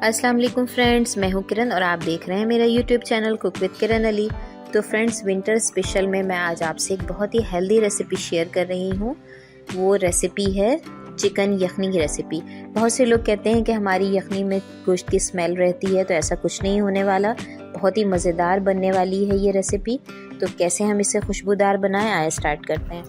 अस्सलाम वालेकुम फ्रेंड्स, मैं हूं किरण और आप देख रहे हैं मेरा यूट्यूब चैनल कुक विद किरण अली। तो फ्रेंड्स, विंटर स्पेशल में मैं आज आपसे एक बहुत ही हेल्दी रेसिपी शेयर कर रही हूं। वो रेसिपी है चिकन यखनी की रेसिपी। बहुत से लोग कहते हैं कि हमारी यखनी में गोश्त की स्मेल रहती है, तो ऐसा कुछ नहीं होने वाला। बहुत ही मज़ेदार बनने वाली है ये रेसिपी। तो कैसे हम इसे खुशबूदार बनाएं, आए स्टार्ट करते हैं।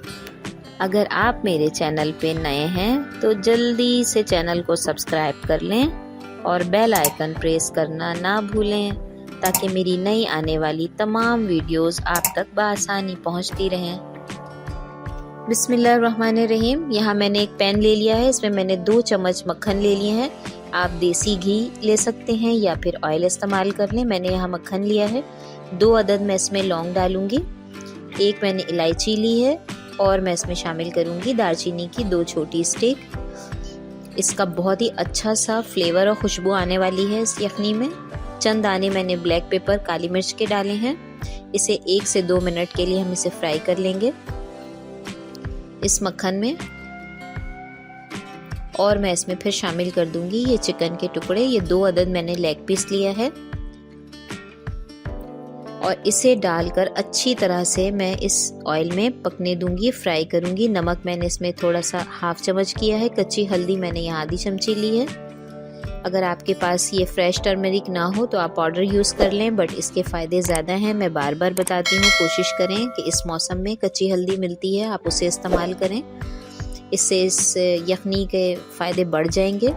अगर आप मेरे चैनल पे नए हैं तो जल्दी से चैनल को सब्सक्राइब कर लें और बेल आइकन प्रेस करना ना भूलें, ताकि मेरी नई आने वाली तमाम वीडियोस आप तक बआसानी पहुंचती रहें। बिस्मिल्लाहिर्रहमानिर्रहीम। यहाँ मैंने एक पैन ले लिया है, इसमें मैंने 2 चम्मच मक्खन ले लिए हैं। आप देसी घी ले सकते हैं या फिर ऑयल इस्तेमाल कर लें। मैंने यहाँ मक्खन लिया है। 2 अदद मैं इसमें लौंग डालूंगी, 1 मैंने इलायची ली है और मैं इसमें शामिल करूंगी दालचीनी की 2 छोटी स्टिक। इसका बहुत ही अच्छा सा फ्लेवर और खुशबू आने वाली है इस यखनी में। चंद दाने मैंने ब्लैक पेपर काली मिर्च के डाले हैं। इसे 1 से 2 मिनट के लिए हम इसे फ्राई कर लेंगे इस मक्खन में। और मैं इसमें फिर शामिल कर दूंगी ये चिकन के टुकड़े। ये 2 अदद मैंने लेग पीस लिया है और इसे डालकर अच्छी तरह से मैं इस ऑयल में पकने दूंगी, फ्राई करूंगी। नमक मैंने इसमें थोड़ा सा हाफ चम्मच किया है। कच्ची हल्दी मैंने यहाँ आधी चमची ली है। अगर आपके पास ये फ्रेश टर्मरिक ना हो तो आप पाउडर यूज़ कर लें, बट इसके फ़ायदे ज़्यादा हैं। मैं बार बार बताती हूँ, कोशिश करें कि इस मौसम में कच्ची हल्दी मिलती है, आप उसे इस्तेमाल करें। इससे इस यखनी के फ़ायदे बढ़ जाएंगे।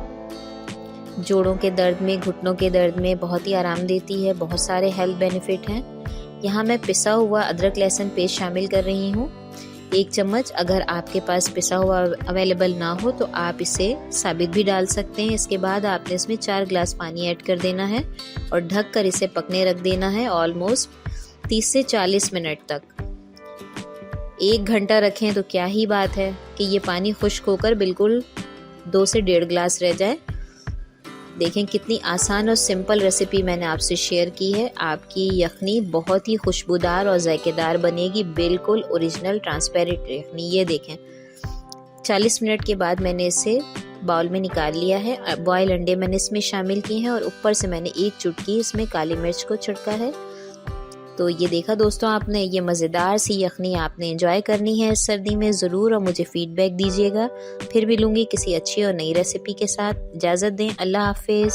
जोड़ों के दर्द में, घुटनों के दर्द में बहुत ही आराम देती है। बहुत सारे हेल्थ बेनिफिट हैं। यहाँ मैं पिसा हुआ अदरक लहसुन पेस्ट शामिल कर रही हूँ, 1 चम्मच। अगर आपके पास पिसा हुआ अवेलेबल ना हो तो आप इसे साबित भी डाल सकते हैं। इसके बाद आपने इसमें 4 गिलास पानी ऐड कर देना है और ढक कर इसे पकने रख देना है ऑलमोस्ट 30 से 40 मिनट तक। 1 घंटा रखें तो क्या ही बात है कि ये पानी खुश्क होकर बिल्कुल 2 से 1.5 गिलास रह जाए। देखें कितनी आसान और सिंपल रेसिपी मैंने आपसे शेयर की है। आपकी यखनी बहुत ही खुशबूदार और जायकेदार बनेगी, बिल्कुल ओरिजिनल ट्रांसपेरेंट यखनी। ये देखें 40 मिनट के बाद मैंने इसे बाउल में निकाल लिया है। बॉयल अंडे मैंने इसमें शामिल किए हैं और ऊपर से मैंने 1 चुटकी इसमें काली मिर्च को छिड़का है। तो ये देखा दोस्तों आपने, ये मज़ेदार सी यखनी आपने एंजॉय करनी है इस सर्दी में ज़रूर, और मुझे फीडबैक दीजिएगा। फिर भी लूँगी किसी अच्छी और नई रेसिपी के साथ। इजाज़त दें, अल्लाह हाफिज़।